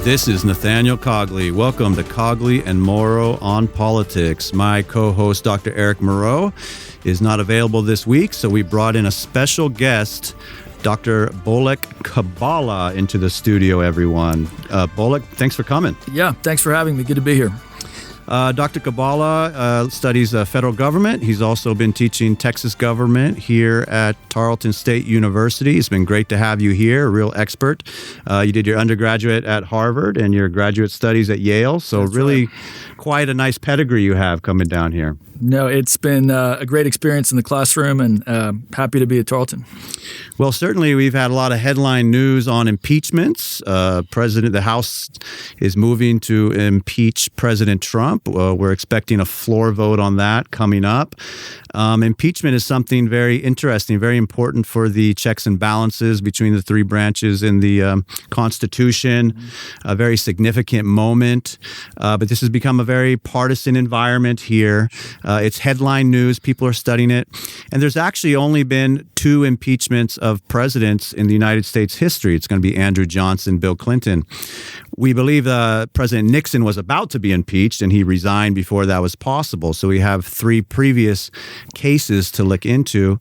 This is Nathaniel Cogley. Welcome to Cogley and Morrow on Politics. My co-host, Dr. Eric Morrow, is not available this week, so we brought in a special guest, Dr. Kabala, into the studio, everyone. Bolek, thanks for coming. Yeah, thanks for having me. Good to be here. Dr. Kabala studies federal government. He's also been teaching Texas government here at Tarleton State University. It's been great to have you here, a real expert. You did your undergraduate at Harvard and your graduate studies at Yale, so That's really right. Quite a nice pedigree you have coming down here. No, it's been a great experience in the classroom, and happy to be at Tarleton. Well, certainly we've had a lot of headline news on impeachments. The House is moving to impeach President Trump. We're expecting a floor vote on that coming up. Impeachment is something very interesting, very important for the checks and balances between the three branches in the Constitution, a very significant moment. But this has become a very partisan environment here. It's headline news. People are studying it. And there's actually only been 2 impeachments of presidents in the United States history. It's going to be Andrew Johnson, Bill Clinton. We believe President Nixon was about to be impeached, and he resigned before that was possible. So we have 3 previous cases to look into.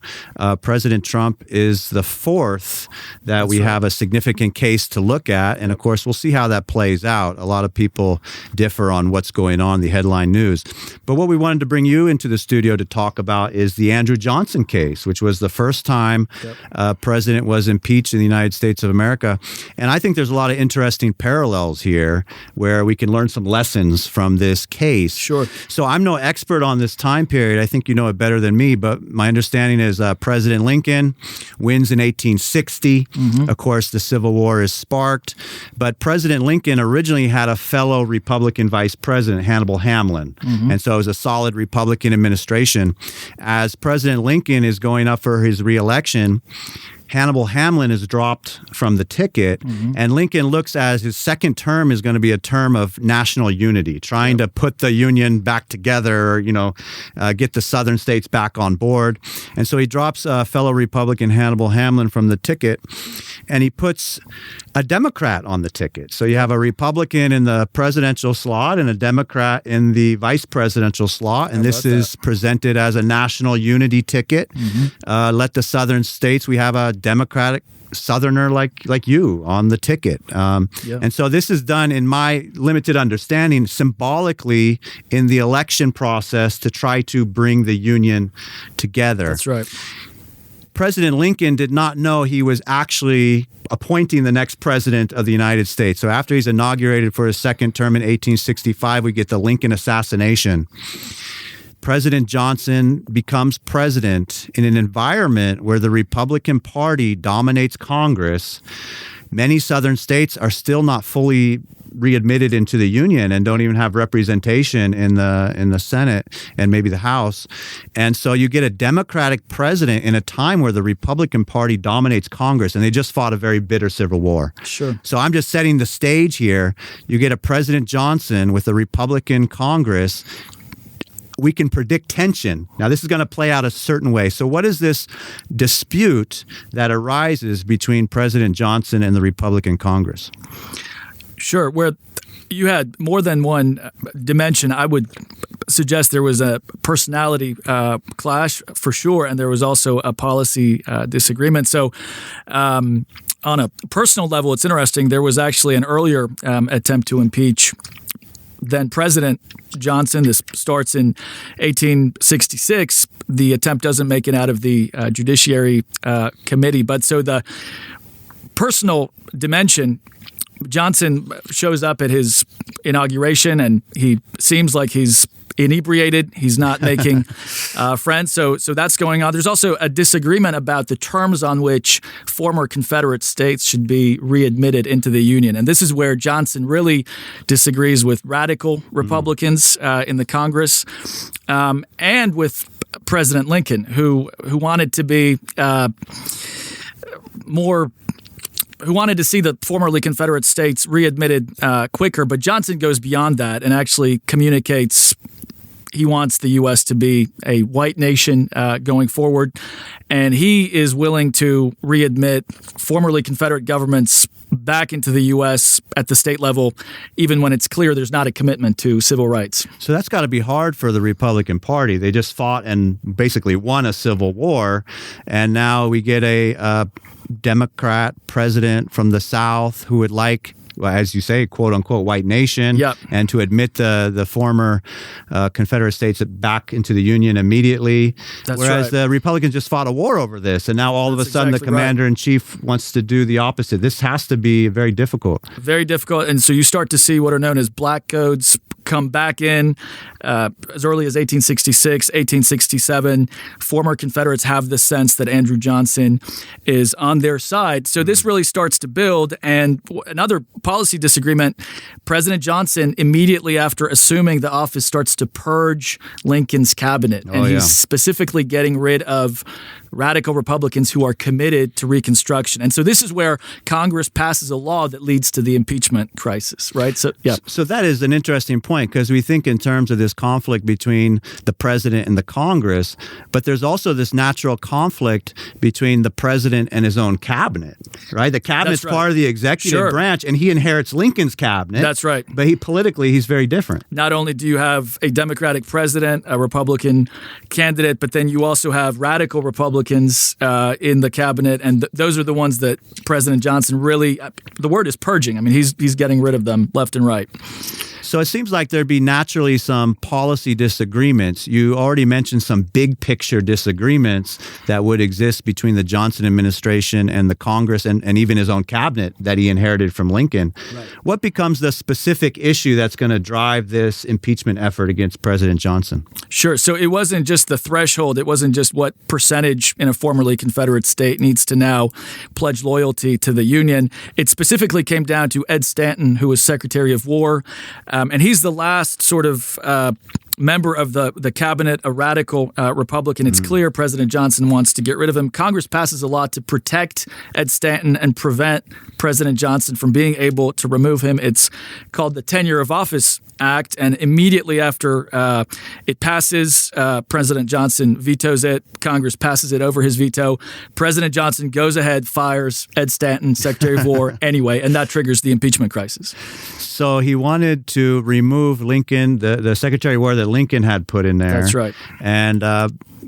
President Trump is the 4th that we have a significant case to look at. And of course, we'll see how that plays out. A lot of people differ on what's going on, the headline news. But what we wanted to bring you into the studio to talk about is the Andrew Johnson case, which was the first time a president was impeached in the United States of America. And I think there's a lot of interesting parallels here where we can learn some lessons from this case. Sure. So I'm no expert on this time period. I think you know it better than me, but my understanding is President Lincoln wins in 1860. Of course, the Civil War is sparked, but President Lincoln originally had a fellow Republican vice president, Hannibal Hamlin, and so it was a solid Republican administration. As President Lincoln is going up for his reelection, Hannibal Hamlin is dropped from the ticket, and Lincoln looks as his second term is going to be a term of national unity, trying to put the Union back together, get the southern states back on board. And so he drops fellow Republican Hannibal Hamlin from the ticket, and he puts a Democrat on the ticket. So you have a Republican in the presidential slot and a Democrat in the vice presidential slot, and this is presented as a national unity ticket. Let the southern states, we have a Democratic Southerner like you on the ticket. And so this is done, in my limited understanding, symbolically in the election process to try to bring the Union together. That's right. President Lincoln did not know he was actually appointing the next president of the United States. So after he's inaugurated for his second term in 1865, we get the Lincoln assassination. President Johnson becomes president in an environment where the Republican Party dominates Congress. Many southern states are still not fully readmitted into the Union and don't even have representation in the Senate and maybe the House. And so you get a Democratic president in a time where the Republican Party dominates Congress, and they just fought a very bitter civil war. Sure. So I'm just setting the stage here. You get a President Johnson with a Republican Congress. We can predict tension. Now, this is going to play out a certain way. So what is this dispute that arises between President Johnson and the Republican Congress? Sure. Where you had more than one dimension, I would suggest there was a personality clash for sure, and there was also a policy disagreement. So on a personal level, it's interesting. There was actually an earlier attempt to impeach then President Johnson. This starts in 1866. The attempt doesn't make it out of the Judiciary Committee. But so the personal dimension, Johnson shows up at his inauguration, and he seems like he's inebriated. He's not making friends. So that's going on. There's also a disagreement about the terms on which former Confederate states should be readmitted into the Union. And this is where Johnson really disagrees with radical Republicans in the Congress and with President Lincoln, who wanted to be who wanted to see the formerly Confederate states readmitted quicker. But Johnson goes beyond that and actually communicates he wants the U.S. to be a white nation going forward. And he is willing to readmit formerly Confederate governments back into the U.S. at the state level, even when it's clear there's not a commitment to civil rights. So that's got to be hard for the Republican Party. They just fought and basically won a civil war, and now we get a Democrat president from the South who would like, as you say, quote unquote, white nation, Yep. and to admit the former Confederate states back into the Union immediately. That's Whereas right. the Republicans just fought a war over this, and now all of a That's sudden exactly the commander in chief wants to do the opposite. This has to be very difficult. Very difficult. And so you start to see what are known as black codes come back in as early as 1866, 1867. Former Confederates have the sense that Andrew Johnson is on their side. So this really starts to build. And another policy disagreement, President Johnson, immediately after assuming the office, starts to purge Lincoln's cabinet. And he's specifically getting rid of radical Republicans who are committed to Reconstruction. And so this is where Congress passes a law that leads to the impeachment crisis, right? So, yeah. So that is an interesting point, because we think in terms of this conflict between the president and the Congress, but there's also this natural conflict between the president and his own cabinet, right? The cabinet's That's right. part of the executive branch, and he inherits Lincoln's cabinet. That's right. But politically, he's very different. Not only do you have a Democratic president, a Republican candidate, but then you also have radical Republicans in the cabinet, and those are the ones that President Johnson really, the word is purging. I mean, he's getting rid of them left and right. So it seems like there'd be naturally some policy disagreements. You already mentioned some big picture disagreements that would exist between the Johnson administration and the Congress and even his own cabinet that he inherited from Lincoln. Right. What becomes the specific issue that's going to drive this impeachment effort against President Johnson? Sure. So it wasn't just the threshold. It wasn't just what percentage in a formerly Confederate state needs to now pledge loyalty to the Union. It specifically came down to Ed Stanton, who was Secretary of War. And he's the last sort of member of the cabinet, a radical Republican. It's clear President Johnson wants to get rid of him. Congress passes a law to protect Ed Stanton and prevent President Johnson from being able to remove him. It's called the Tenure of Office Act, and immediately after it passes, President Johnson vetoes it. Congress passes it over his veto. President Johnson goes ahead, fires Ed Stanton, Secretary of War, anyway, and that triggers the impeachment crisis. So he wanted to remove Lincoln, the Secretary of War that Lincoln had put in there. That's right. And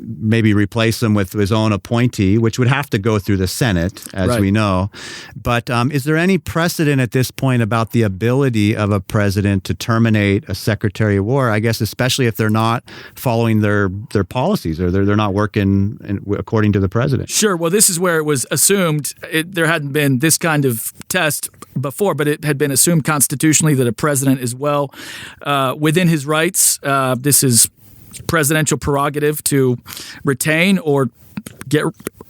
maybe replace him with his own appointee, which would have to go through the Senate, as we know. But is there any precedent at this point about the ability of a president to terminate a Secretary of War? I guess especially if they're not following their policies or they're not working according to the president. Sure. Well, this is where it was assumed. There hadn't been this kind of test before, but it had been assumed constitutionally that a president is well within his rights. This is presidential prerogative to retain or get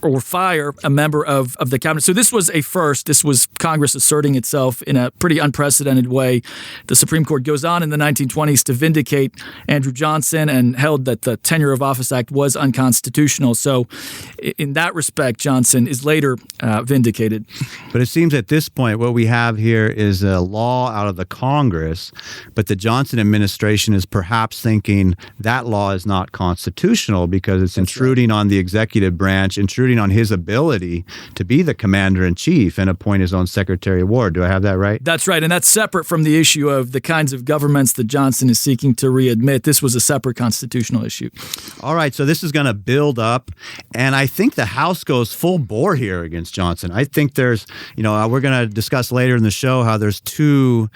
or fire a member of the cabinet. So this was a first. This was Congress asserting itself in a pretty unprecedented way. The Supreme Court goes on in the 1920s to vindicate Andrew Johnson and held that the Tenure of Office Act was unconstitutional. So in that respect, Johnson is later vindicated. But it seems at this point what we have here is a law out of the Congress, but the Johnson administration is perhaps thinking that law is not constitutional because it's intruding on the executive branch, intruding on his ability to be the commander-in-chief and appoint his own Secretary of War. Do I have that right? That's right, and that's separate from the issue of the kinds of governments that Johnson is seeking to readmit. This was a separate constitutional issue. All right, so this is going to build up, and I think the House goes full bore here against Johnson. I think there's, we're going to discuss later in the show how there's 2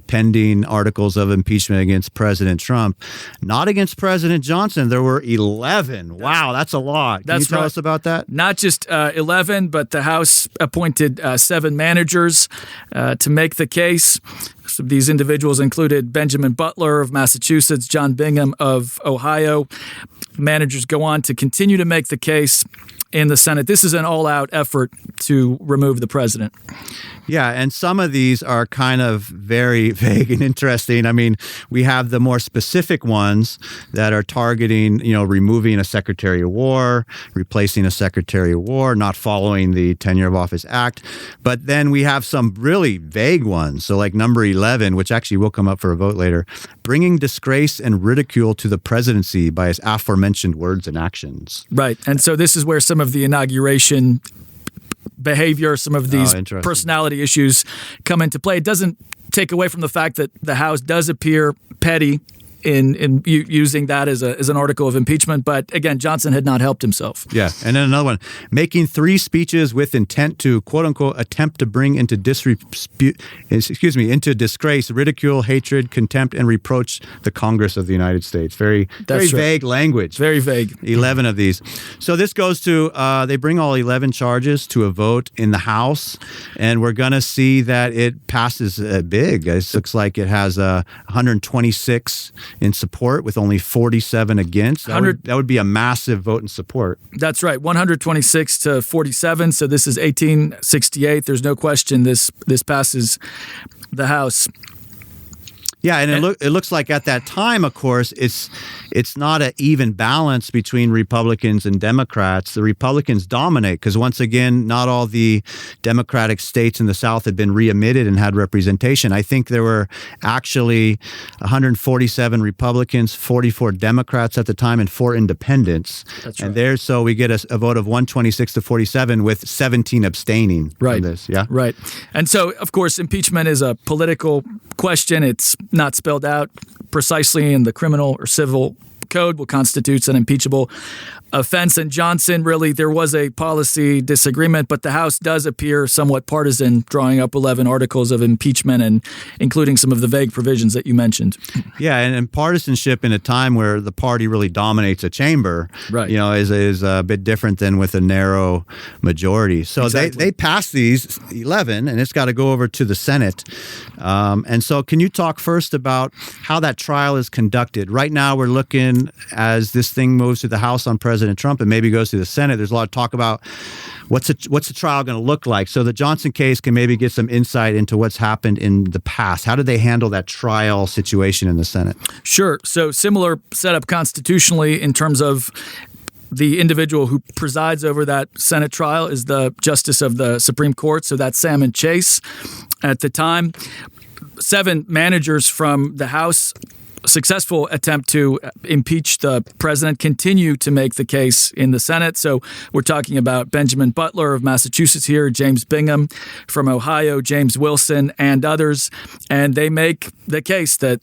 pending articles of impeachment against President Trump. Not against President Johnson. There were 11. Wow, that's a lot. Can you tell us about that? Not just 11, but the House appointed 7 managers to make the case. So these individuals included Benjamin Butler of Massachusetts, John Bingham of Ohio. Managers go on to continue to make the case in the Senate. This is an all-out effort to remove the president. Yeah, and some of these are kind of very vague and interesting. I mean, we have the more specific ones that are targeting, removing a Secretary of War, replacing a Secretary of War, not following the Tenure of Office Act. But then we have some really vague ones. So like number 11, which actually will come up for a vote later, bringing disgrace and ridicule to the presidency by his aforementioned words and actions. Right. And so this is where some of the inauguration behavior, some of these interesting. personality issues come into play. It doesn't take away from the fact that the House does appear petty in using that as an article of impeachment. But again, Johnson had not helped himself. Yeah. And then another one, making 3 speeches with intent to, quote unquote, attempt to bring into disgrace, ridicule, hatred, contempt, and reproach the Congress of the United States. Very vague language. Very vague. 11 of these. So this goes to, they bring all 11 charges to a vote in the House, and we're going to see that it passes big. It looks like it has 126 in support with only 47 against. That would be a massive vote in support. That's right, 126 to 47. So this is 1868. There's no question this passes the House. Yeah, and it looks like at that time, of course, it's not an even balance between Republicans and Democrats. The Republicans dominate because, once again, not all the Democratic states in the South had been readmitted and had representation. I think there were actually 147 Republicans, 44 Democrats at the time, and 4 independents. That's right. And so we get a vote of 126 to 47 with 17 abstaining from this. Yeah, right. And so, of course, impeachment is a political question. It's not spelled out precisely in the criminal or civil code what constitutes an impeachable offense. And Johnson, really, there was a policy disagreement, but the House does appear somewhat partisan, drawing up 11 articles of impeachment and including some of the vague provisions that you mentioned. Yeah, and partisanship in a time where the party really dominates a chamber, right, is a bit different than with a narrow majority. So exactly. they pass these 11, and it's got to go over to the Senate. And so can you talk first about how that trial is conducted? Right now we're looking, as this thing moves to the House on President Trump and maybe goes to the Senate, there's a lot of talk about what's the trial going to look like. So the Johnson case can maybe get some insight into what's happened in the past. How did they handle that trial situation in the Senate? Sure. So similar setup constitutionally in terms of the individual who presides over that Senate trial is the Justice of the Supreme Court. So that's Salmon Chase at the time. 7 managers from the House, successful attempt to impeach the president, continue to make the case in the Senate. So we're talking about Benjamin Butler of Massachusetts here, James Bingham from Ohio, James Wilson, and others. And they make the case that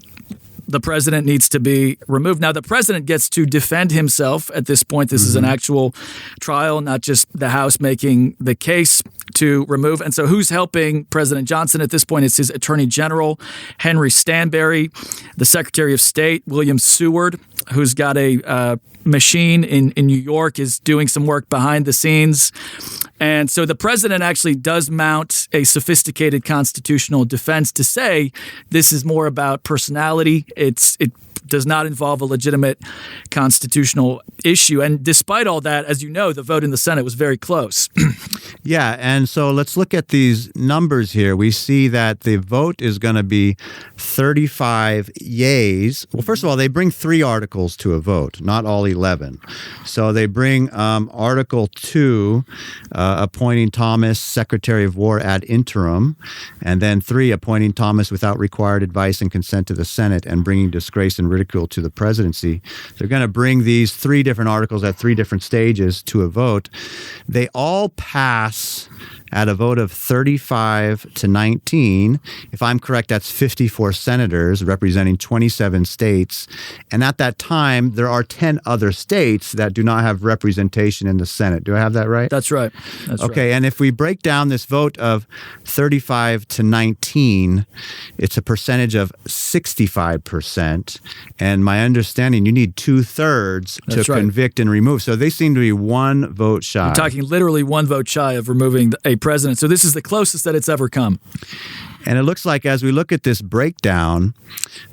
the president needs to be removed. Now, the president gets to defend himself at this point. This is an actual trial, not just the House making the case to remove. And so who's helping President Johnson at this point? It's his Attorney General, Henry Stanberry, the Secretary of State, William Seward, who's got a machine in New York, is doing some work behind the scenes. And so the president actually does mount a sophisticated constitutional defense to say this is more about personality. It does not involve a legitimate constitutional issue. And despite all that, as you know, the vote in the Senate was very close. Yeah, and so let's look at these numbers here. We see that the vote is going to be 35 yays. Well, first of all, they bring 3 articles to a vote, not all 11. So they bring Article 2, appointing Thomas Secretary of War ad interim, and then 3, appointing Thomas without required advice and consent to the Senate and bringing disgrace and ridicule to the presidency. They're going to bring these 3 different articles at 3 different stages to a vote. They all pass at a vote of 35 to 19. If I'm correct, that's 54 senators representing 27 states. And at that time, there are 10 other states that do not have representation in the Senate. Do I have that right? That's right. Okay, and if we break down this vote of 35 to 19, it's a percentage of 65%. And my understanding, you need 2/3 to convict and remove. So they seem to be 1 vote shy. We're talking literally 1 vote shy of removing a president. So this is the closest that it's ever come. And it looks like as we look at this breakdown,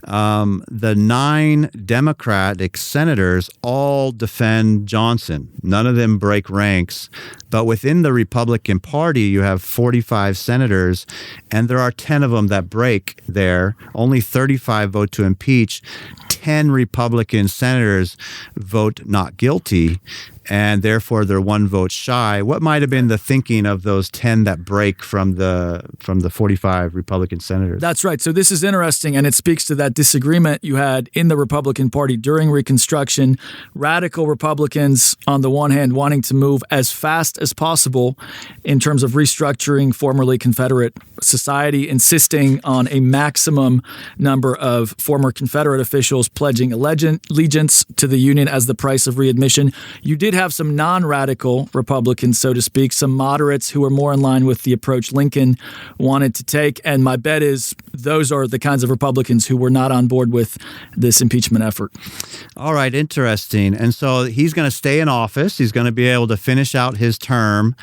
the 9 Democratic senators all defend Johnson. None of them break ranks. But within the Republican Party, you have 45 senators, and there are 10 of them that break there. Only 35 vote to impeach. 10 Republican senators vote not guilty, and therefore they're 1 vote shy. What might have been the thinking of those 10 that break from the 45 Republican Republican senators. That's right. So this is interesting, and it speaks to that disagreement you had in the Republican Party during Reconstruction. Radical Republicans, on the one hand, wanting to move as fast as possible in terms of restructuring formerly Confederate society, insisting on a maximum number of former Confederate officials pledging allegiance to the Union as the price of readmission. You did have some non-radical Republicans, so to speak, some moderates who were more in line with the approach Lincoln wanted to take. And my bet is those are the kinds of Republicans who were not on board with this impeachment effort. All right, interesting. And so he's going to stay in office. He's going to be able to finish out his term.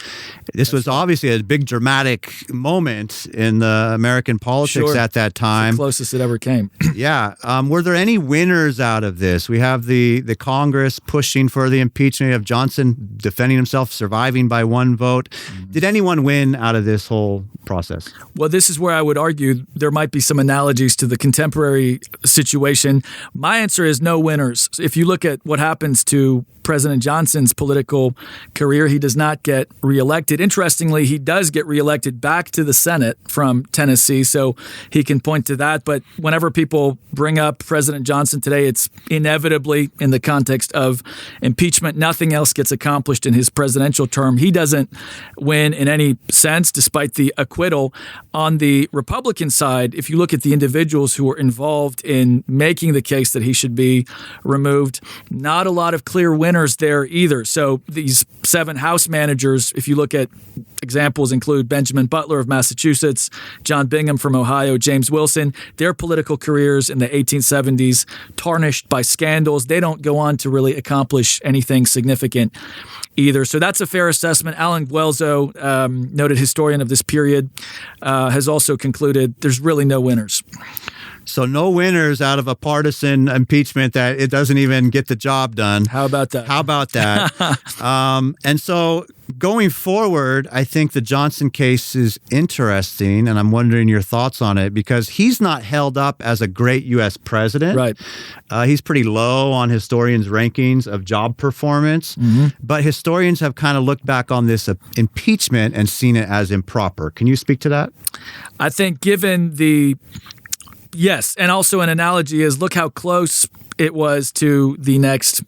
This was obviously a big dramatic moment in the American politics at that time. It's the closest it ever came. Yeah. Were there any winners out of this? We have the Congress pushing for the impeachment of Johnson, defending himself, surviving by one vote. Did anyone win out of this whole process? Well, this is where I would argue there might be some analogies to the contemporary situation. My answer is no winners. If you look at what happens to President Johnson's political career, he does not get reelected. Interestingly, he does get reelected back to the Senate from Tennessee, so he can point to that. But whenever people bring up President Johnson today, it's inevitably in the context of impeachment. Nothing else gets accomplished in his presidential term. He doesn't win in any sense, despite the acquittal. On the Republican side, if you look at the individuals who were involved in making the case that he should be removed, not a lot of clear winners there either. So these 7 House managers, if you look at examples, include Benjamin Butler of Massachusetts, John Bingham from Ohio, James Wilson. Their political careers in the 1870s tarnished by scandals. They don't go on to really accomplish anything significant either. So that's a fair assessment. Alan Guelzo, noted historian of this period, has also concluded there's really no winners. So no winners out of a partisan impeachment that it doesn't even get the job done. How about that? How about that? And so going forward, I think the Johnson case is interesting, and I'm wondering your thoughts on it, because he's not held up as a great U.S. president. Right. He's pretty low on historians' rankings of job performance, but historians have kind of looked back on this impeachment and seen it as improper. Can you speak to that? I think given the... Yes, and also an analogy is look how close it was to the next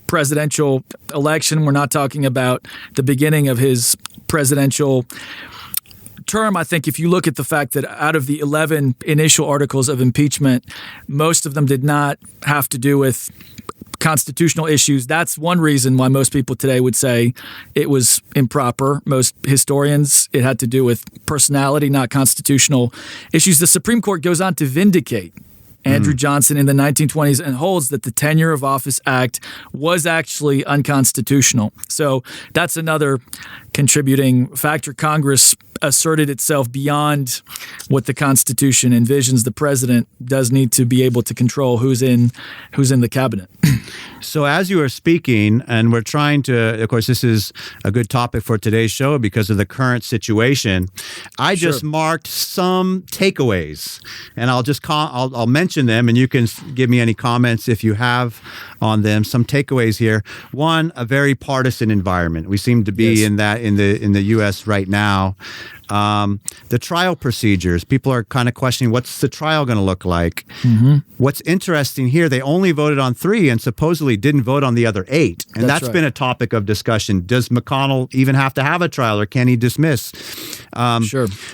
presidential election. We're not talking about the beginning of his presidential term. I think if you look at the fact that out of the 11 initial articles of impeachment, most of them did not have to do with constitutional issues. That's one reason why most people today would say it was improper. Most historians, it had to do with personality, not constitutional issues. The Supreme Court goes on to vindicate Andrew Johnson in the 1920s and holds that the Tenure of Office Act was actually unconstitutional. So that's another contributing factor. Congress asserted itself beyond what the Constitution envisions. The president does need to be able to control who's in the cabinet. So as you are speaking, and we're trying to, of course, this is a good topic for today's show because of the current situation. I just marked some takeaways, and I'll mention them, and you can give me any comments if you have on them. Some takeaways here. One, a very partisan environment. We seem to be in that in the U.S. right now. The trial procedures, people are kind of questioning what's the trial going to look like. What's interesting here, they only voted on 3 and supposedly didn't vote on the other 8. And that's been a topic of discussion. Does McConnell even have to have a trial, or can he dismiss?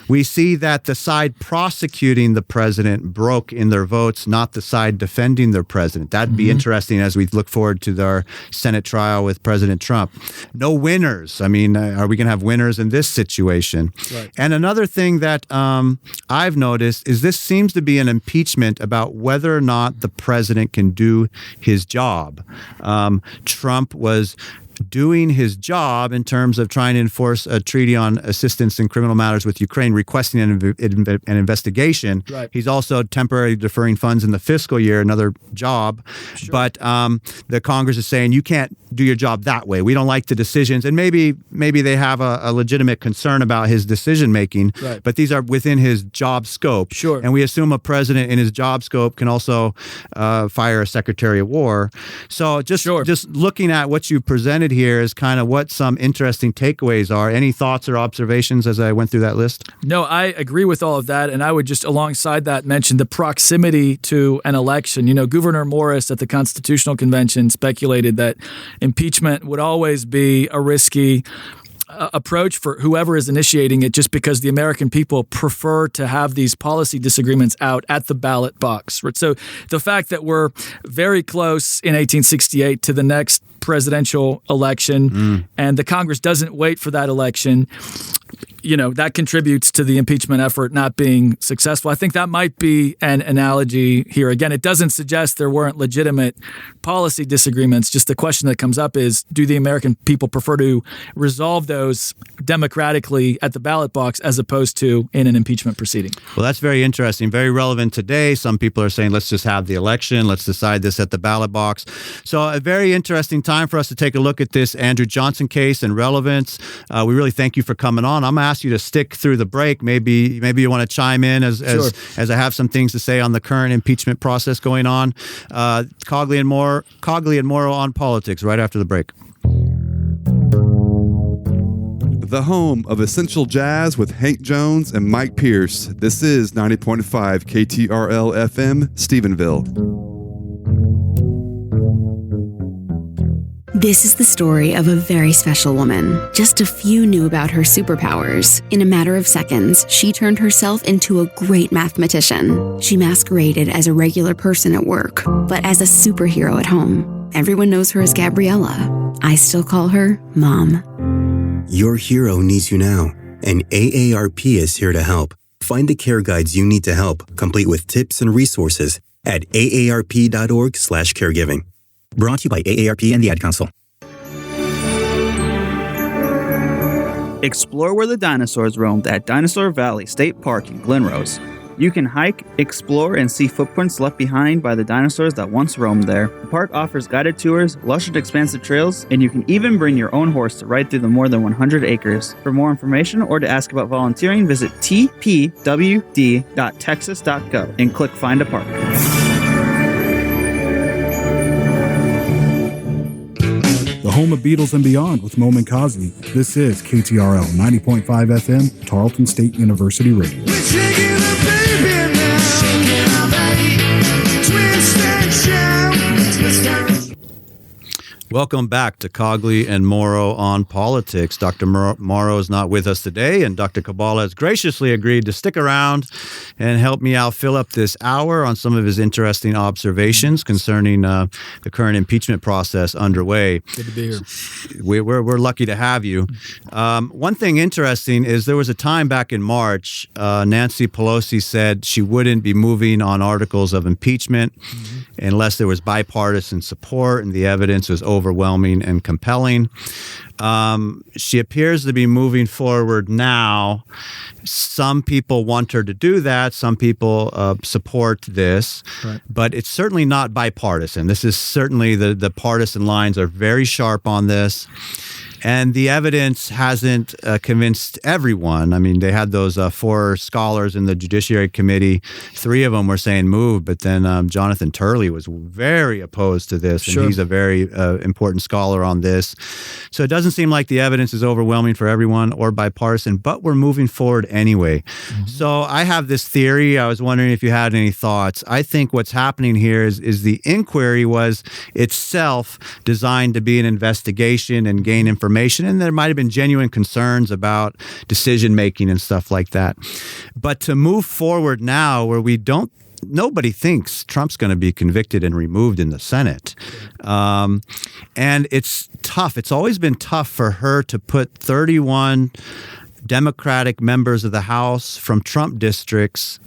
We see that the side prosecuting the president broke in their votes, not the side defending their president. That'd be interesting as we look forward to our Senate trial with President Trump. No winners. I mean, are we going to have winners in this situation? Right. And another thing that I've noticed is this seems to be an impeachment about whether or not the president can do his job. Trump was doing his job in terms of trying to enforce a treaty on assistance in criminal matters with Ukraine, requesting an investigation. Right. He's also temporarily deferring funds in the fiscal year, another job. But the Congress is saying you can't do your job that way. We don't like the decisions. And maybe they have a legitimate concern about his decision making, but these are within his job scope. And we assume a president in his job scope can also fire a Secretary of War. So just looking at what you presented presented here is kind of what some interesting takeaways are. Any thoughts or observations as I went through that list? No, I agree with all of that. And I would just alongside that mention the proximity to an election. Gouverneur Morris at the Constitutional Convention speculated that impeachment would always be a risky approach for whoever is initiating it, just because the American people prefer to have these policy disagreements out at the ballot box. Right? So the fact that we're very close in 1868 to the next presidential election and the Congress doesn't wait for that election, that contributes to the impeachment effort not being successful. I think that might be an analogy here. Again, it doesn't suggest there weren't legitimate policy disagreements. Just the question that comes up is, do the American people prefer to resolve those democratically at the ballot box as opposed to in an impeachment proceeding? Well, that's very interesting, very relevant today. Some people are saying, let's just have the election. Let's decide this at the ballot box. So a very interesting time for us to take a look at this Andrew Johnson case and relevance. We really thank you for coming on. I'm going to ask you to stick through the break. Maybe you want to chime in as I have some things to say on the current impeachment process going on. Cogley and Morrow on politics right after the break. The home of Essential Jazz with Hank Jones and Mike Pierce. This is 90.5 KTRL FM, Stephenville. This is the story of a very special woman. Just a few knew about her superpowers. In a matter of seconds, she turned herself into a great mathematician. She masqueraded as a regular person at work, but as a superhero at home. Everyone knows her as Gabriella. I still call her Mom. Your hero needs you now, and AARP is here to help. Find the care guides you need to help, complete with tips and resources at aarp.org/caregiving. Brought to you by AARP and the Ad Council. Explore where the dinosaurs roamed at Dinosaur Valley State Park in Glen Rose. You can hike, explore, and see footprints left behind by the dinosaurs that once roamed there. The park offers guided tours, lush and expansive trails, and you can even bring your own horse to ride through the more than 100 acres. For more information or to ask about volunteering, visit tpwd.texas.gov and click Find a Park. The home of Beatles and Beyond with Mo and Cosby. This is KTRL 90.5 FM, Tarleton State University Radio. We're shaking the baby now. Shaking our baby. Twist and shout. Twist and Welcome back to Cogley and Morrow on Politics. Dr. Morrow is not with us today, and Dr. Kabala has graciously agreed to stick around and help me out fill up this hour on some of his interesting observations concerning the current impeachment process underway. Good to be here. We're lucky to have you. One thing interesting is there was a time back in March, Nancy Pelosi said she wouldn't be moving on articles of impeachment unless there was bipartisan support and the evidence was overwhelming and compelling. She appears to be moving forward now. Some people want her to do that. Some people support this, right. But it's certainly not bipartisan. This is certainly the partisan lines are very sharp on this. And the evidence hasn't convinced everyone. I mean, they had those 4 scholars in the Judiciary Committee. 3 of them were saying move, but then Jonathan Turley was very opposed to this, and he's a very important scholar on this. So it doesn't seem like the evidence is overwhelming for everyone or bipartisan, but we're moving forward anyway. So I have this theory. I was wondering if you had any thoughts. I think what's happening here is the inquiry was itself designed to be an investigation and gain information. And there might have been genuine concerns about decision-making and stuff like that. But to move forward now where nobody thinks Trump's going to be convicted and removed in the Senate. And it's tough. It's always been tough for her to put 31 Democratic members of the House from Trump districts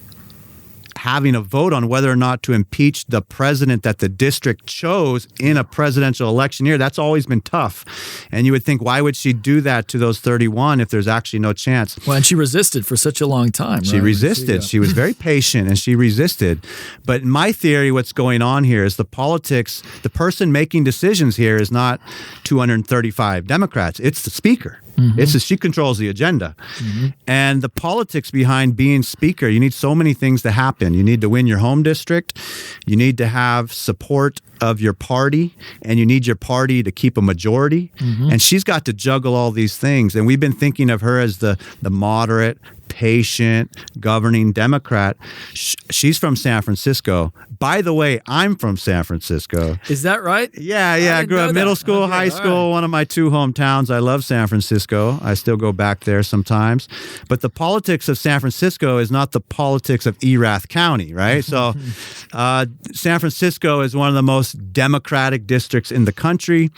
having a vote on whether or not to impeach the president that the district chose in a presidential election year. That's always been tough. And you would think, why would she do that to those 31 if there's actually no chance? Well, and she resisted for such a long time. She resisted. She was very patient and she resisted. But in my theory, what's going on here is the person making decisions here is not 235 Democrats. It's the speaker. She controls the agenda. And the politics behind being speaker, you need so many things to happen. You need to win your home district. You need to have support of your party, and you need your party to keep a majority. And she's got to juggle all these things. And we've been thinking of her as the moderate, patient, governing Democrat. She's from San Francisco. By the way, I'm from San Francisco. Is that right? Yeah. I grew up middle school, high school, one of my two hometowns. I love San Francisco. I still go back there sometimes. But the politics of San Francisco is not the politics of Erath County, right? So San Francisco is one of the most Democratic districts in the country.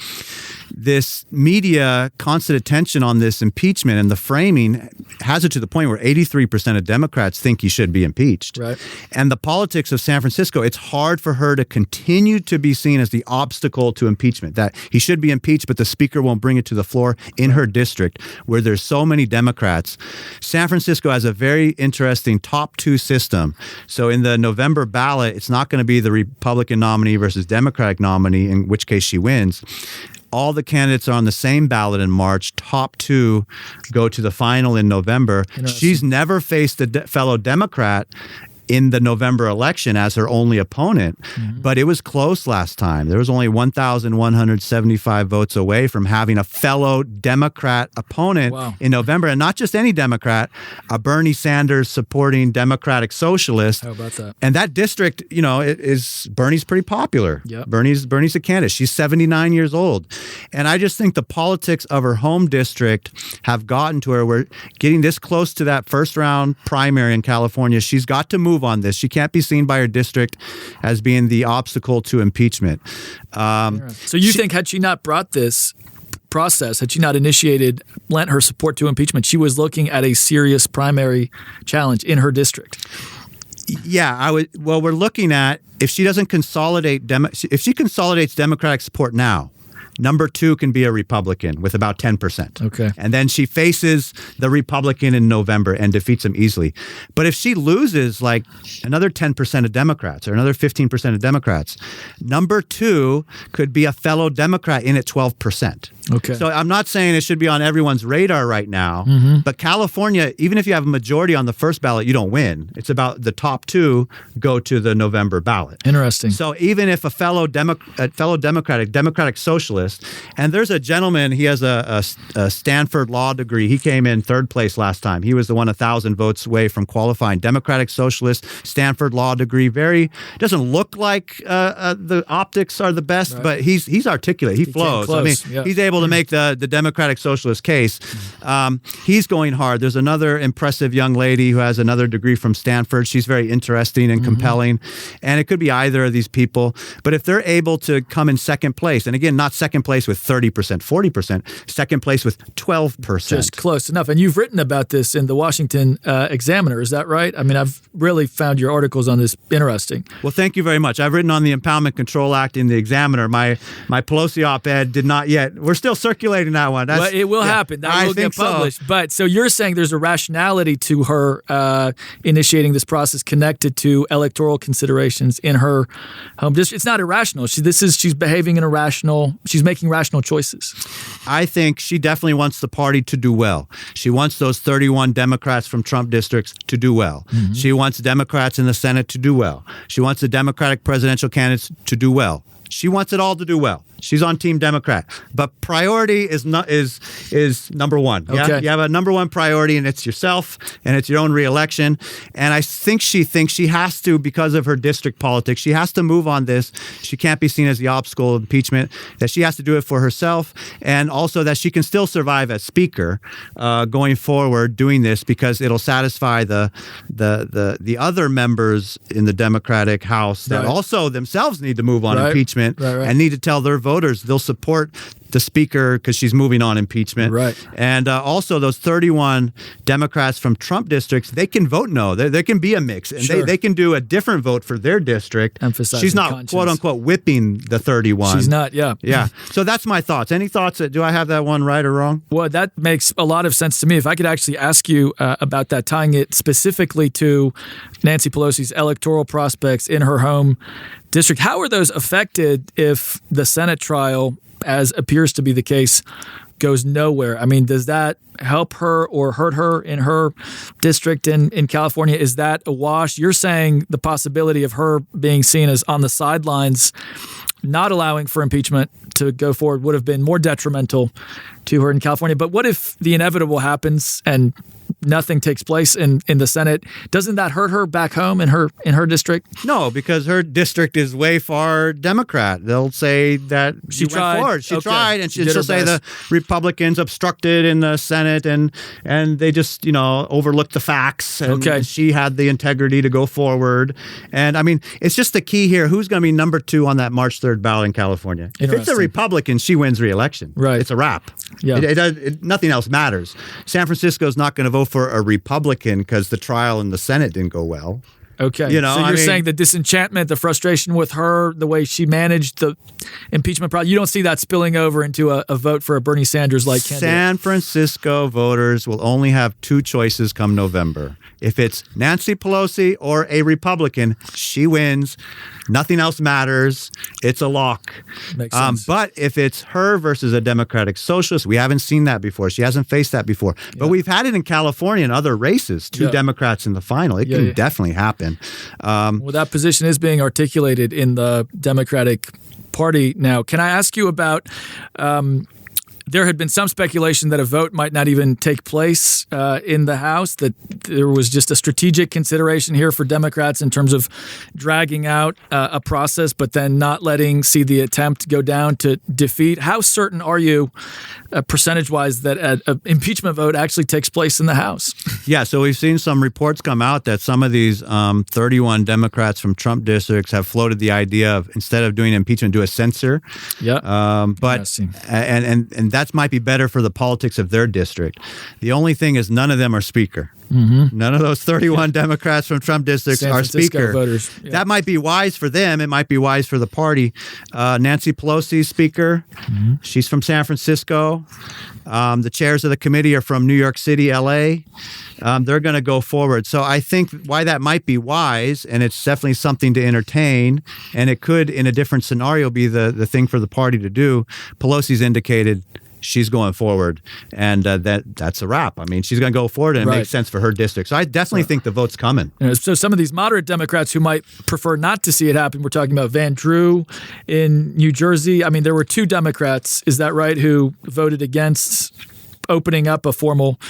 This media constant attention on this impeachment and the framing has it to the point where 83% of Democrats think he should be impeached. Right. And the politics of San Francisco, it's hard for her to continue to be seen as the obstacle to impeachment, that he should be impeached, but the speaker won't bring it to the floor in her district where there's so many Democrats. San Francisco has a very interesting top two system. So in the November ballot, it's not going to be the Republican nominee versus Democratic nominee, in which case she wins. All the candidates are on the same ballot in March. Top two go to the final in November. She's never faced a fellow Democrat in the November election as her only opponent, but it was close last time. There was only 1,175 votes away from having a fellow Democrat opponent in November, and not just any Democrat, a Bernie Sanders supporting Democratic Socialist. How about that? And that district, Bernie's pretty popular. Yep. Bernie's a candidate. She's 79 years old. And I just think the politics of her home district have gotten to her. We're getting this close to that first round primary in California. She's got to move on this. She can't be seen by her district as being the obstacle to impeachment. So you think had she not brought this process, had she not lent her support to impeachment, she was looking at a serious primary challenge in her district? Yeah, I would. Well, we're looking at if she doesn't consolidate, if she consolidates Democratic support now, number two can be a Republican with about 10%. Okay. And then she faces the Republican in November and defeats him easily. But if she loses like another 10% of Democrats or another 15% of Democrats, number two could be a fellow Democrat in at 12%. Okay. So I'm not saying it should be on everyone's radar right now, but California, even if you have a majority on the first ballot, you don't win. It's about the top two go to the November ballot. Interesting. So even if a fellow Democratic Socialist, and there's a gentleman, he has a Stanford law degree. He came in third place last time. He was the one 1,000 votes away from qualifying. Democratic Socialist, Stanford law degree. Doesn't look like the optics are the best, but he's articulate. He flows. I mean, he's able to make the Democratic Socialist case. He's going hard. There's another impressive young lady who has another degree from Stanford. She's very interesting and compelling. And it could be either of these people. But if they're able to come in second place, and again, not second place with 30%, 40%, second place with 12%. Just close enough. And you've written about this in the Washington Examiner. Is that right? I mean, I've really found your articles on this interesting. Well, thank you very much. I've written on the Impoundment Control Act in the Examiner. My Pelosi op-ed did not yet. We're still circulating that one. Well, it will happen. That will get published. So. But so you're saying there's a rationality to her initiating this process connected to electoral considerations in her home district. It's not irrational. She's behaving in a rational. She's making rational choices. I think she definitely wants the party to do well. She wants those 31 Democrats from Trump districts to do well. She wants Democrats in the Senate to do well. She wants the Democratic presidential candidates to do well. She wants it all to do well. She's on Team Democrat, but priority is number one. Yeah? Okay. You have a number one priority, and it's yourself, and it's your own reelection. And I think she thinks she has to, because of her district politics, she has to move on this. She can't be seen as the obstacle of impeachment. That she has to do it for herself, and also that she can still survive as Speaker going forward doing this, because it'll satisfy the other members in the Democratic House that also themselves need to move on impeachment and need to tell their voters they'll support the Speaker because she's moving on impeachment. Right. And also those 31 Democrats from Trump districts, they can vote no. There can be a mix. And they can do a different vote for their district. Emphasizing she's not, conscience. quote unquote, whipping the 31. She's not, yeah. Yeah. So that's my thoughts. Any thoughts? Do I have that one right or wrong? Well, that makes a lot of sense to me. If I could actually ask you about that, tying it specifically to Nancy Pelosi's electoral prospects in her home district, how are those affected if the Senate trial, as appears to be the case, goes nowhere. I mean, does that help her or hurt her in her district in California? Is that a wash? You're saying the possibility of her being seen as on the sidelines, not allowing for impeachment to go forward, would have been more detrimental to her in California. But what if the inevitable happens and nothing takes place in the Senate? Doesn't that hurt her back home in her district? No, because her district is way far Democrat. They'll say that She went tried. forward. She Okay. tried, and She did she'll her say best. the Republicans obstructed in the Senate, and they just overlooked the facts. And Okay. she had the integrity to go forward. And I mean, it's just the key here. Who's going to be number 2 on that March 3rd ballot in California? If it's a Interesting. Republican, she wins re-election. Right. It's a wrap. Yeah. Nothing else matters. San Francisco's not going to vote for a Republican because the trial in the Senate didn't go well. Okay. You know, so I you're mean- saying the disenchantment, the frustration with her, the way she managed the impeachment process, you don't see that spilling over into a vote for a Bernie Sanders-like candidate? San Francisco voters will only have 2 choices come November. If it's Nancy Pelosi or a Republican, she wins. Nothing else matters. It's a lock. Makes sense. But if it's her versus a Democratic Socialist, we haven't seen that before. She hasn't faced that before. But we've had it in California and other races. 2 Yeah. Democrats in the final. It can definitely happen. Well, that position is being articulated in the Democratic Party now. Can I ask you about there had been some speculation that a vote might not even take place in the House, that there was just a strategic consideration here for Democrats in terms of dragging out a process, but then not see the attempt go down to defeat. How certain are you, percentage-wise, that an impeachment vote actually takes place in the House? Yeah, so we've seen some reports come out that some of these 31 Democrats from Trump districts have floated the idea of, instead of doing impeachment, do a censure. Yeah. But Interesting. and that might be better for the politics of their district. The only thing is none of them are speaker. None of those 31 Democrats from Trump districts San are Francisco speaker. voters, yeah. That might be wise for them. It might be wise for the party. Nancy Pelosi, speaker. She's from San Francisco. The chairs of the committee are from New York City, L.A. They're going to go forward. So I think why that might be wise, and it's definitely something to entertain, and it could, in a different scenario, be the thing for the party to do. Pelosi's indicated she's going forward, and that's a wrap. I mean, she's going to go forward, and it Right. makes sense for her district. So I definitely think the vote's coming. So some of these moderate Democrats who might prefer not to see it happen, we're talking about Van Drew in New Jersey. I mean, there were 2 Democrats, is that right, who voted against opening up a formal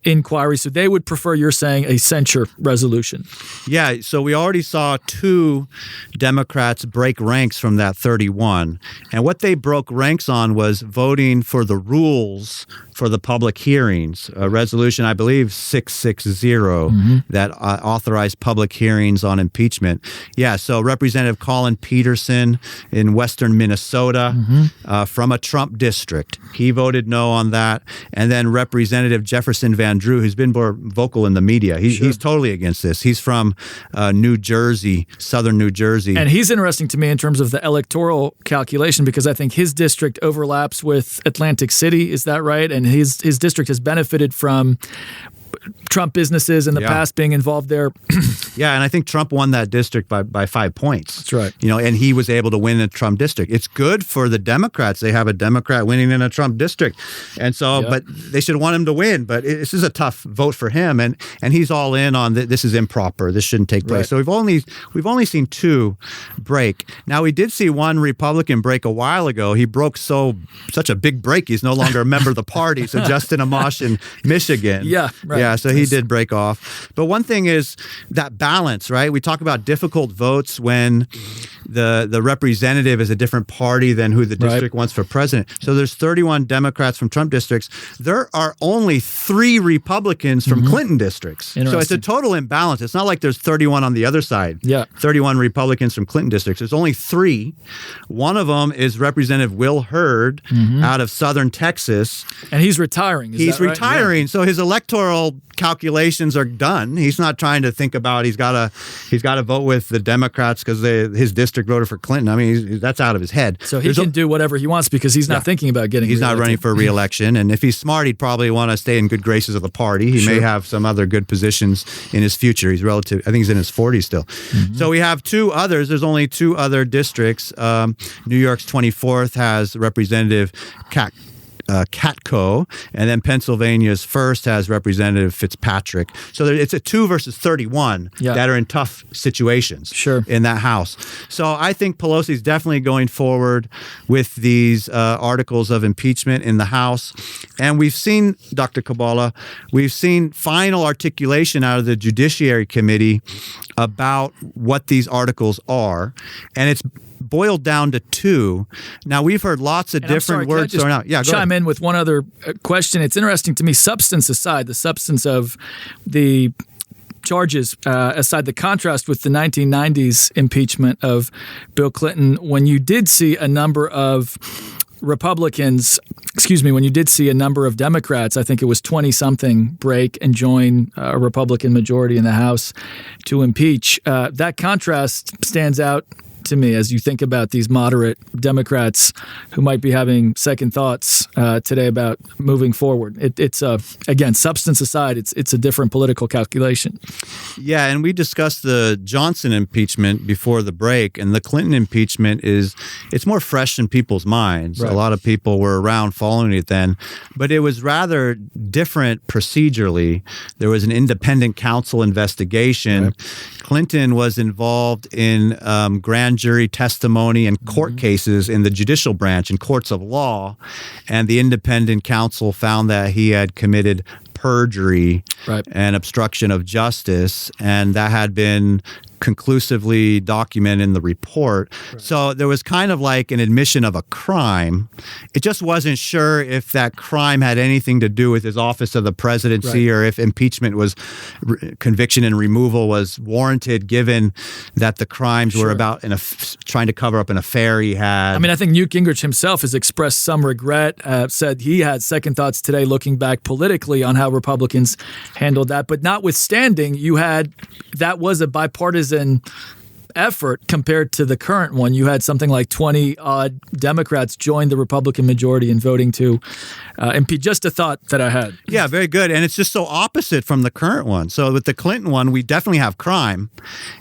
inquiry. So they would prefer, you're saying, a censure resolution. Yeah, so we already saw 2 Democrats break ranks from that 31. And what they broke ranks on was voting for the rules for the public hearings. A resolution, I believe, 660 that authorized public hearings on impeachment. Yeah, so Representative Colin Peterson in western Minnesota from a Trump district. He voted no on that. And then Representative Jefferson Van Drew, who's been more vocal in the media. He's totally against this. He's from New Jersey, southern New Jersey. And he's interesting to me in terms of the electoral calculation, because I think his district overlaps with Atlantic City. Is that right? And his district has benefited from Trump businesses in the past being involved there. Yeah, and I think Trump won that district by 5 points. That's right. You know, and he was able to win a Trump district. It's good for the Democrats. They have a Democrat winning in a Trump district. And so, but they should want him to win. But this is a tough vote for him. And he's all in on this is improper. This shouldn't take place. Right. So we've only seen 2 break. Now, we did see one Republican break a while ago. He broke such a big break. He's no longer a member of the party. So Justin Amash in Michigan. Yeah, right. Yeah, so he did break off. But one thing is that balance, right? We talk about difficult votes when the representative is a different party than who the district wants for president. So there's 31 Democrats from Trump districts. There are only 3 Republicans from Clinton districts. So it's a total imbalance. It's not like there's 31 on the other side. Yeah. 31 Republicans from Clinton districts. There's only 3. One of them is Representative Will Hurd out of southern Texas. And he's retiring. He's retiring, so his electoral calculations are done. He's not trying to think about he's got to vote with the Democrats because his district voted for Clinton. I mean, that's out of his head. So he can do whatever he wants because he's not thinking about getting He's not running for re-election. And if he's smart, he'd probably want to stay in good graces of the party. He may have some other good positions in his future. I think he's in his 40s still. So we have 2 others. There's only 2 other districts. New York's 24th has Representative Katko, and then Pennsylvania's first has Representative Fitzpatrick. So it's a 2 versus 31 that are in tough situations in that House. So I think Pelosi's definitely going forward with these articles of impeachment in the House. And we've seen, Dr. Kabala, we've seen final articulation out of the Judiciary Committee about what these articles are. And it's boiled down to 2. Now, we've heard lots of different words thrown out. Yeah, go chime in with one other question. It's interesting to me, substance aside, the substance of the charges aside, the contrast with the 1990s impeachment of Bill Clinton, when you did see a number of Republicans, when you did see a number of Democrats, I think it was 20-something, break and join a Republican majority in the House to impeach, that contrast stands out to me as you think about these moderate Democrats who might be having second thoughts today about moving forward. It's again, substance aside, it's a different political calculation. Yeah, and we discussed the Johnson impeachment before the break, and the Clinton impeachment it's more fresh in people's minds. Right. A lot of people were around following it then, but it was rather different procedurally. There was an independent counsel investigation. Right. Clinton was involved in grand jury testimony and court cases in the judicial branch in courts of law, and the independent counsel found that he had committed perjury and obstruction of justice, and that had been conclusively documented in the report. Right. So there was kind of like an admission of a crime. It just wasn't sure if that crime had anything to do with his office of the presidency or if impeachment was conviction and removal was warranted, given that the crimes were about trying to cover up an affair he had. I mean, I think Newt Gingrich himself has expressed some regret, said he had second thoughts today looking back politically on how Republicans handled that. But notwithstanding, that was a bipartisan effort compared to the current one. You had something like 20-odd Democrats join the Republican majority in voting to impeach. Just a thought that I had. Yeah, very good. And it's just so opposite from the current one. So with the Clinton one, we definitely have crime.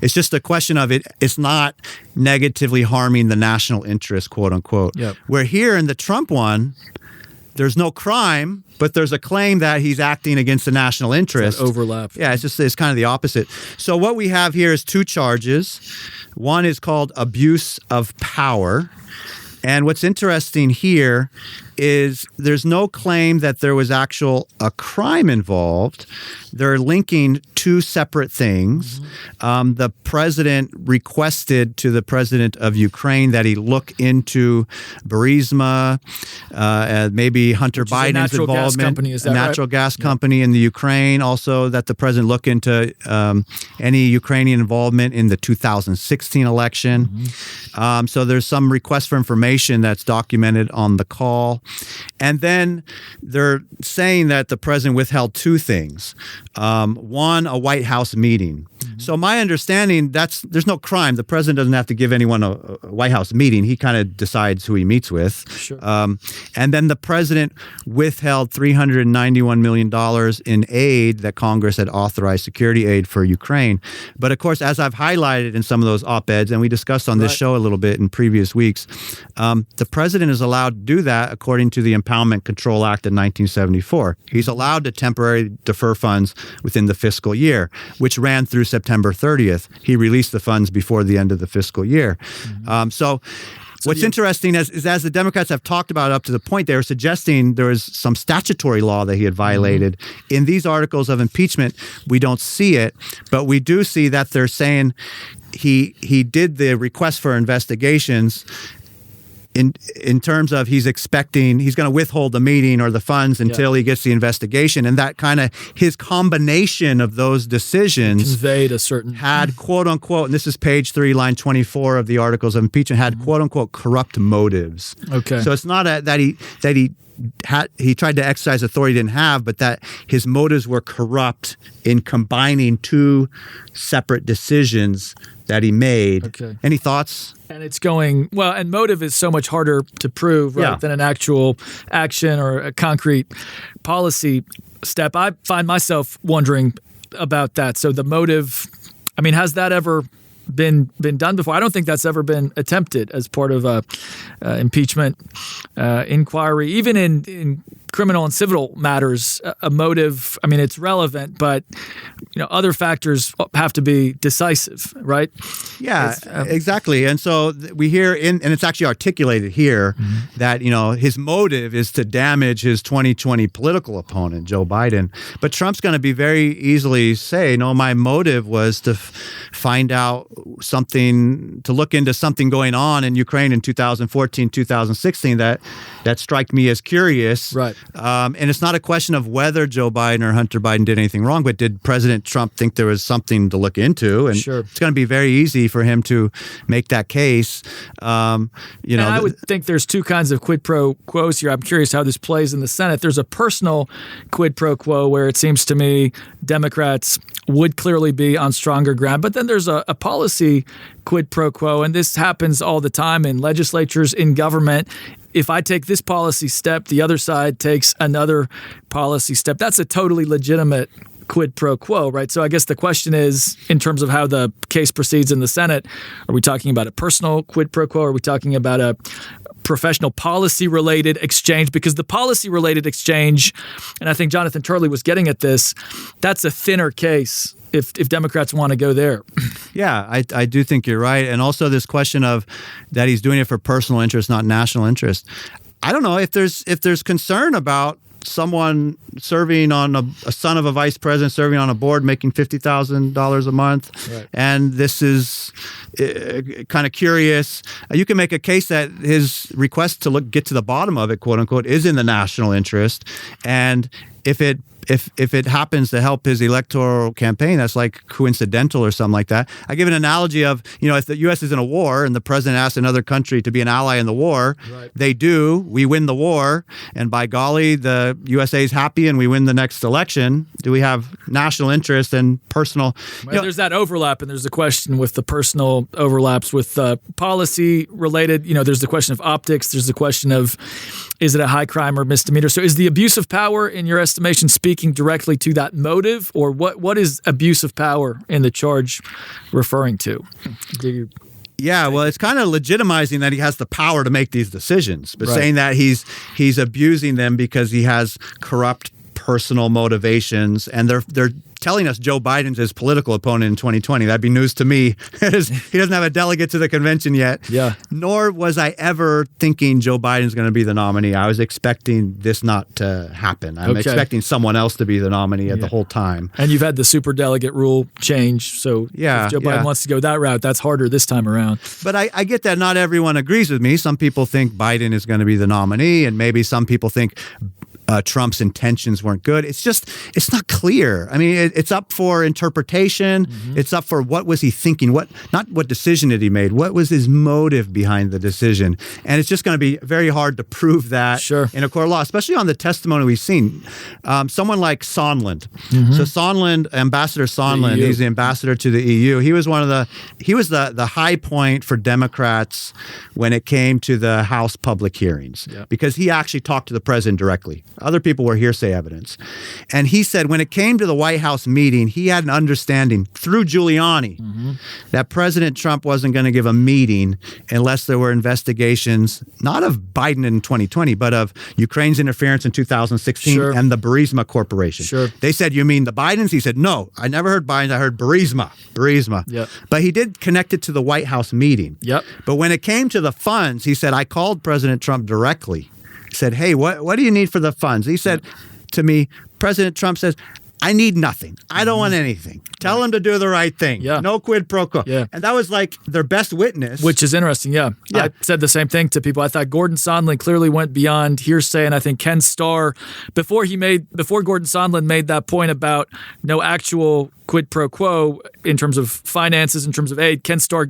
It's just a question of it's not negatively harming the national interest, quote unquote. Yep. Where here in the Trump one, there's no crime, but there's a claim that he's acting against the national interest. That overlap. Yeah, it's kind of the opposite. So what we have here is 2 charges. One is called abuse of power. And what's interesting here is there's no claim that there was a crime involved. They're linking 2 separate things. The president requested to the president of Ukraine that he look into Burisma, maybe Hunter Biden's involvement, a natural gas company in the Ukraine. Also, that the president look into any Ukrainian involvement in the 2016 election. So there's some request for information that's documented on the call. And then they're saying that the president withheld 2 things. One, a White House meeting. So my understanding, there's no crime. The president doesn't have to give anyone a White House meeting. He kind of decides who he meets with. Sure. And then the president withheld $391 million in aid that Congress had authorized, security aid for Ukraine. But of course, as I've highlighted in some of those op-eds, and we discussed on this show a little bit in previous weeks, the president is allowed to do that according to the Impoundment Control Act of 1974. He's allowed to temporarily defer funds within the fiscal year, which ran through September 30th. He released the funds before the end of the fiscal year. So what's interesting is as the Democrats have talked about up to the point, they were suggesting there was some statutory law that he had violated. In these articles of impeachment, we don't see it, but we do see that they're saying he did the request for investigations in terms of he's going to withhold the meeting or the funds until he gets the investigation. And that kind of, his combination of those decisions conveyed a certain, had quote unquote, and this is page 3, line 24 of the articles of impeachment, had quote unquote corrupt motives. Okay. So it's not that he tried to exercise authority he didn't have, but that his motives were corrupt in combining 2 separate decisions that he made. Okay. Any thoughts? And it's going, well, and motive is so much harder to prove, right, than an actual action or a concrete policy step. I find myself wondering about that. So the motive, I mean, has that ever been done before. I don't think that's ever been attempted as part of a impeachment inquiry, even in criminal and civil matters. A motive, I mean, it's relevant, but other factors have to be decisive, right? Yeah, exactly. And so we hear and it's actually articulated here that his motive is to damage his 2020 political opponent, Joe Biden. But Trump's going to be very easily say, no, my motive was to find out something, to look into something going on in Ukraine in 2014, 2016 that strike me as curious. Right. And it's not a question of whether Joe Biden or Hunter Biden did anything wrong, but did President Trump think there was something to look into? And sure. It's going to be very easy for him to make that case. And I would think there's two kinds of quid pro quos here. I'm curious how this plays in the Senate. There's a personal quid pro quo where it seems to me Democrats would clearly be on stronger ground. But then there's a policy quid pro quo, and this happens all the time in legislatures, in government. If I take this policy step, the other side takes another policy step. That's a totally legitimate quid pro quo, right? So I guess the question is, in terms of how the case proceeds in the Senate, are we talking about a personal quid pro quo? Or are we talking about a professional policy-related exchange? Because the policy-related exchange, and I think Jonathan Turley was getting at this, that's a thinner case if Democrats want to go there. Yeah, I do think you're right. And also this question of that he's doing it for personal interest, not national interest. I don't know if there's concern about someone serving on a son of a vice president serving on a board making $50,000 a month. Right. And this is kind of curious. You can make a case that his request to get to the bottom of it, quote unquote, is in the national interest. And if it happens to help his electoral campaign, that's like coincidental or something like that. I give an analogy of, if the U.S. is in a war and the president asks another country to be an ally in the war, right. They do, we win the war, and by golly, the USA is happy and we win the next election. Do we have national interest and personal? Well, there's that overlap, and there's the question with the personal overlaps with policy related. There's the question of optics. There's the question of, is it a high crime or misdemeanor? So is the abuse of power, in your estimation, speaking directly to that motive, or what is abuse of power in the charge referring to? Yeah, well, it's kind of legitimizing that he has the power to make these decisions, but right. Saying that he's abusing them because he has corrupt personal motivations, and they're telling us Joe Biden's his political opponent in 2020. That'd be news to me. He doesn't have a delegate to the convention yet. Yeah. Nor was I ever thinking Joe Biden's going to be the nominee. I was expecting this not to happen. I'm expecting someone else to be the nominee the whole time. And you've had the superdelegate rule change. So if Joe Biden wants to go that route, that's harder this time around. But I get that not everyone agrees with me. Some people think Biden is going to be the nominee, and maybe some people think Trump's intentions weren't good. It's not clear. I mean, it's up for interpretation. Mm-hmm. It's up for what was he thinking? Not what decision did he made? What was his motive behind the decision? And it's just going to be very hard to prove that in a court of law, especially on the testimony we've seen. Someone like Sondland. Mm-hmm. So Sondland, Ambassador Sondland, he's the ambassador to the EU. He was the high point for Democrats when it came to the House public hearings because he actually talked to the president directly. Other people were hearsay evidence. And he said when it came to the White House meeting, he had an understanding through Giuliani that President Trump wasn't going to give a meeting unless there were investigations, not of Biden in 2020, but of Ukraine's interference in 2016 and the Burisma Corporation. Sure. They said, you mean the Bidens? He said, no, I never heard Biden. I heard Burisma. Yep. But he did connect it to the White House meeting. Yep. But when it came to the funds, he said, I called President Trump directly. Said, hey, what do you need for the funds? He said to me, President Trump says, I need nothing. I don't want anything. Tell them to do the right thing. Yeah. No quid pro quo. Yeah. And that was like their best witness. Which is interesting, yeah. I said the same thing to people. I thought Gordon Sondland clearly went beyond hearsay, and I think Ken Starr, before Gordon Sondland made that point about no actual quid pro quo in terms of finances, in terms of aid, Ken Starr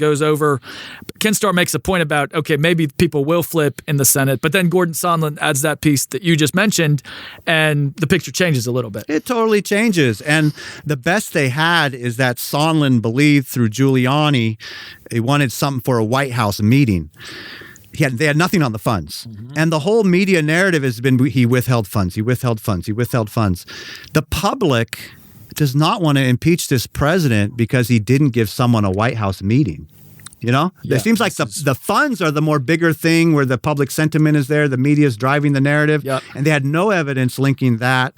makes a point about, okay, maybe people will flip in the Senate, but then Gordon Sondland adds that piece that you just mentioned, and the picture changes a little bit. It totally changes. And the best they had is that Sondland believed through Giuliani he wanted something for a White House meeting. They had nothing on the funds. Mm-hmm. And the whole media narrative has been he withheld funds. The public does not want to impeach this president because he didn't give someone a White House meeting. You know, Yeah, it seems like the funds are the more bigger thing where the public sentiment is there. The media is driving the narrative. Yep. And they had no evidence linking that.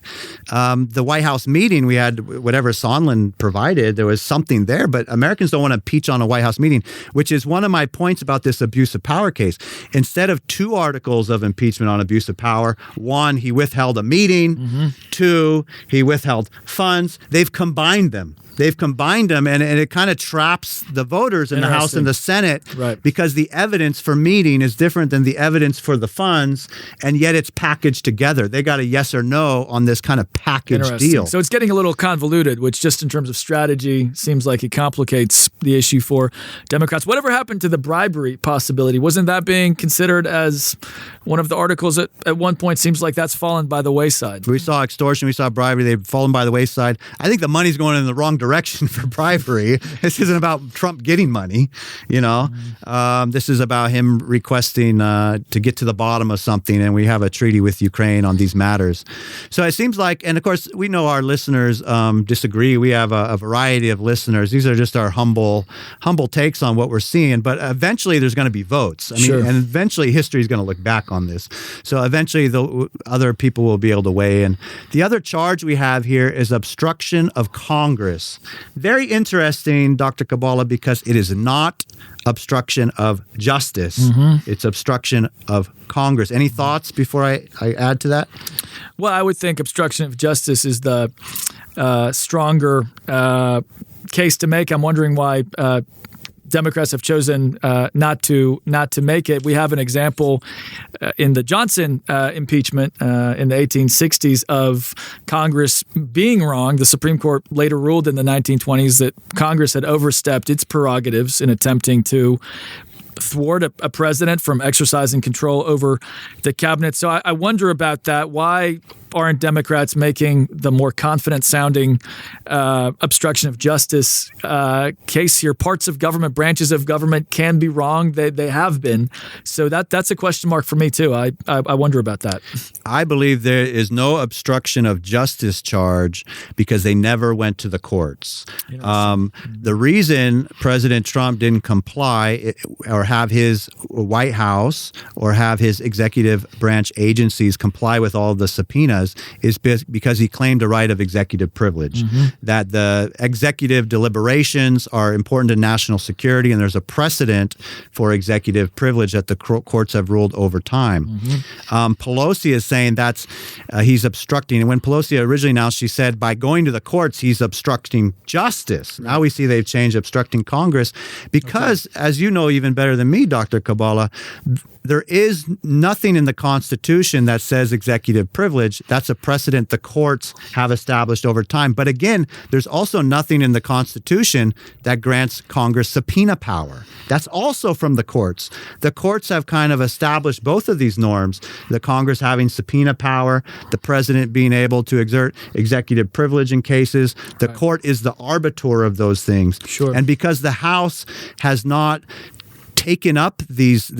The White House meeting, we had whatever Sondland provided. There was something there, but Americans don't want to impeach on a White House meeting, which is one of my points about this abuse of power case. Instead of 2 articles of impeachment on abuse of power, 1, he withheld a meeting. 2, he withheld funds. They've combined them. And it kind of traps the voters in the House and the Senate because the evidence for meeting is different than the evidence for the funds, and yet it's packaged together. They got a yes or no on this kind of package deal. So it's getting a little convoluted, which just in terms of strategy seems like it complicates the issue for Democrats. Whatever happened to the bribery possibility? Wasn't that being considered as one of the articles at one point? Seems like that's fallen by the wayside. We saw extortion, we saw bribery, they've fallen by the wayside. I think the money's going in the wrong direction for bribery. This isn't about Trump getting money, you know. This is about him requesting to get to the bottom of something, and we have a treaty with Ukraine on these matters. So it seems like, and of course, we know our listeners disagree. We have a variety of listeners. These are just our humble takes on what we're seeing, but eventually there's going to be votes. I mean, and eventually history is going to look back on this. So eventually the other people will be able to weigh in. The other charge we have here is obstruction of Congress. Very interesting, Dr. Kabala, because it is not obstruction of justice. It's obstruction of Congress. Any thoughts before I add to that? Well, I would think obstruction of justice is the stronger case to make. I'm wondering why Democrats have chosen not to make it. We have an example in the Johnson impeachment in the 1860s of Congress being wrong. The Supreme Court later ruled in the 1920s that Congress had overstepped its prerogatives in attempting to thwart a president from exercising control over the cabinet. So I wonder about that. Why aren't Democrats making the more confident-sounding obstruction of justice case here? Parts of government, branches of government can be wrong. They have been. So that's a question mark for me, too. I wonder about that. I believe there is no obstruction of justice charge because they never went to the courts. The reason President Trump didn't comply or have his White House or have his executive branch agencies comply with all of the subpoenas is because he claimed a right of executive privilege, that the executive deliberations are important to national security, and there's a precedent for executive privilege that the courts have ruled over time. Pelosi is saying that's he's obstructing. And when Pelosi originally announced, she said by going to the courts, he's obstructing justice. Now we see they've changed obstructing Congress because, as you know even better than me, Dr. Kabala, there is nothing in the Constitution that says executive privilege. That's a precedent the courts have established over time. But again, there's also nothing in the Constitution that grants Congress subpoena power. That's also from the courts. The courts have kind of established both of these norms, the Congress having subpoena power, the president being able to exert executive privilege in cases. The court is the arbiter of those things. And because the House has not taken up this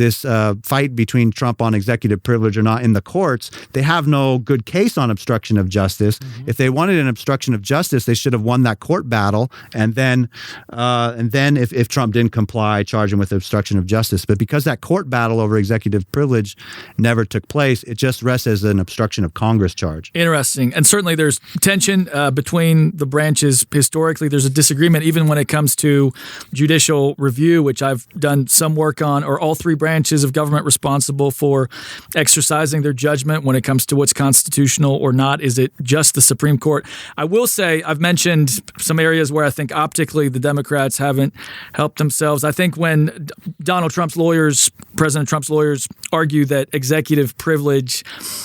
fight between Trump on executive privilege or not in the courts, they have no good case on obstruction of justice. If they wanted an obstruction of justice, they should have won that court battle, and then if Trump didn't comply, charge him with obstruction of justice. But because that court battle over executive privilege never took place, it just rests as an obstruction of Congress charge. Interesting. And certainly there's tension between the branches historically. There's a disagreement even when it comes to judicial review, which I've done some work on. Are all 3 branches of government responsible for exercising their judgment when it comes to what's constitutional or not? Is it just the Supreme Court? I will say I've mentioned some areas where I think optically the Democrats haven't helped themselves. I think when President Trump's lawyers argue that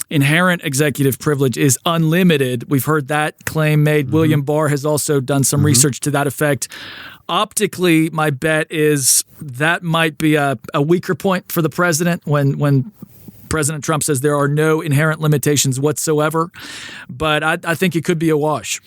inherent executive privilege is unlimited, we've heard that claim made. William Barr has also done some research to that effect. Optically, my bet is that might be a weaker point for the president when President Trump says there are no inherent limitations whatsoever, but I think it could be a wash.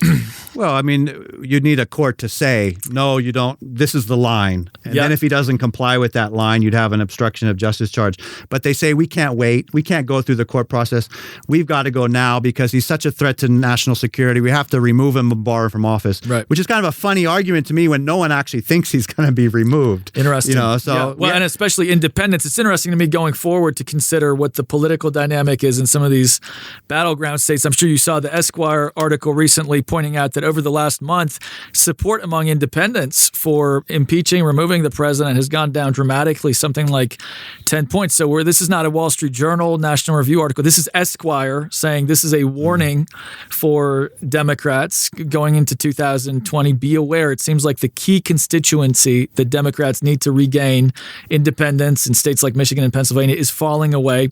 Well, I mean, you need a court to say, no, you don't, this is the line. And then if he doesn't comply with that line, you'd have an obstruction of justice charge. But they say, we can't wait. We can't go through the court process. We've got to go now because he's such a threat to national security. We have to remove him and bar him from office, right. Which is kind of a funny argument to me when no one actually thinks he's going to be removed. Interesting. And especially independence. It's interesting to me going forward to consider what the political dynamic is in some of these battleground states. I'm sure you saw the Esquire article recently pointing out that over the last month, support among independents for impeaching, removing the president has gone down dramatically, something like 10 points. So this is not a Wall Street Journal, National Review article. This is Esquire saying this is a warning for Democrats going into 2020. Be aware. It seems like the key constituency that Democrats need to regain, independence in states like Michigan and Pennsylvania, is falling away.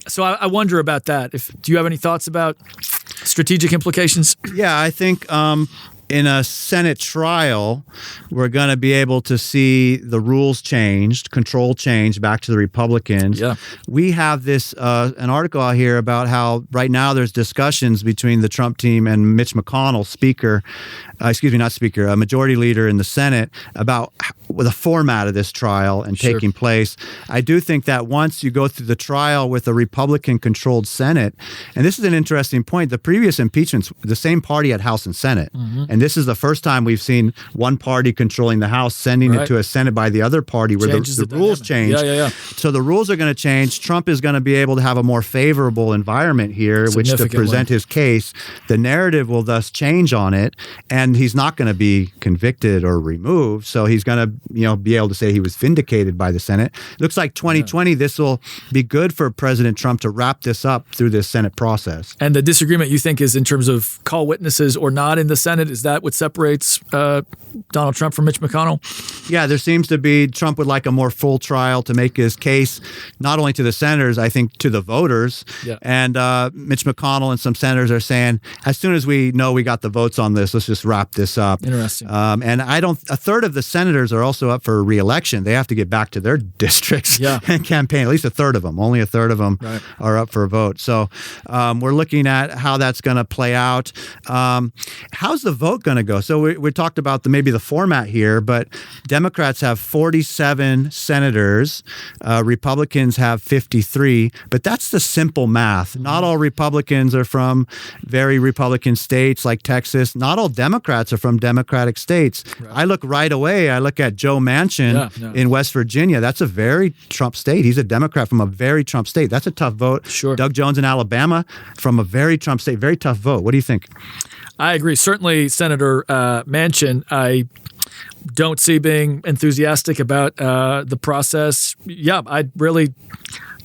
So I wonder about that. Do you have any thoughts about strategic implications? Yeah, I think in a Senate trial, we're going to be able to see the rules changed, control changed back to the Republicans. Yeah. We have this an article out here about how right now there's discussions between the Trump team and Mitch McConnell, a majority leader in the Senate, about the format of this trial and taking place. I do think that once you go through the trial with a Republican-controlled Senate, and this is an interesting point, the previous impeachments, the same party had House and Senate. Mm-hmm. And this is the first time we've seen one party controlling the House, sending it to a Senate by the other party where the rules change. So the rules are going to change. Trump is going to be able to have a more favorable environment here, which to present his case. The narrative will thus change on it, and he's not going to be convicted or removed. So he's going to be able to say he was vindicated by the Senate. Looks like 2020, this will be good for President Trump to wrap this up through this Senate process. And the disagreement you think is in terms of call witnesses or not in the Senate? Is that what separates Donald Trump from Mitch McConnell? Yeah, there seems to be, Trump would like a more full trial to make his case, not only to the senators, I think to the voters. Yeah. And Mitch McConnell and some senators are saying, as soon as we know we got the votes on this, let's just wrap this up. Interesting. And a third of the senators are also up for re-election. They have to get back to their districts and campaign. At least a third of them. Only a third of them are up for a vote. So we're looking at how that's going to play out. How's the vote going to go? So we talked about maybe the format here, but Democrats have 47 senators. Republicans have 53. But that's the simple math. Not all Republicans are from very Republican states like Texas. Not all Democrats are from Democratic states. Right. I look right away. I look at Joe Manchin in West Virginia. That's a very Trump state. He's a Democrat from a very Trump state. That's a tough vote. Sure. Doug Jones in Alabama from a very Trump state. Very tough vote. What do you think? I agree. Certainly, Senator Manchin, I don't see being enthusiastic about the process. Yeah, I really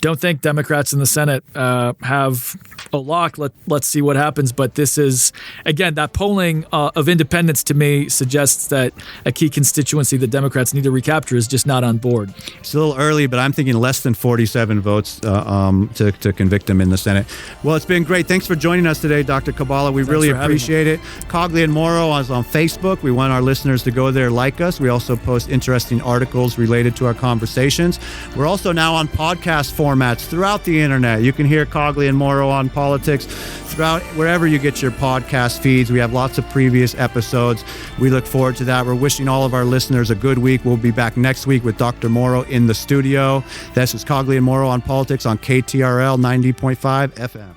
don't think Democrats in the Senate have a lock. Let's see what happens. But this is, again, that polling of independents to me suggests that a key constituency that Democrats need to recapture is just not on board. It's a little early, but I'm thinking less than 47 votes to convict him in the Senate. Well, it's been great. Thanks for joining us today, Dr. Kabala. We really appreciate it. Cogley and Morrow is on Facebook. We want our listeners to go there, like us. We also post interesting articles related to our conversations. We're also now on podcast formats throughout the internet. You can hear Cogley and Morrow on politics throughout wherever you get your podcast feeds. We have lots of previous episodes. We look forward to that. We're wishing all of our listeners a good week. We'll be back next week with Dr. Morrow in the studio. This is Cogley and Morrow on politics on KTRL 90.5 FM.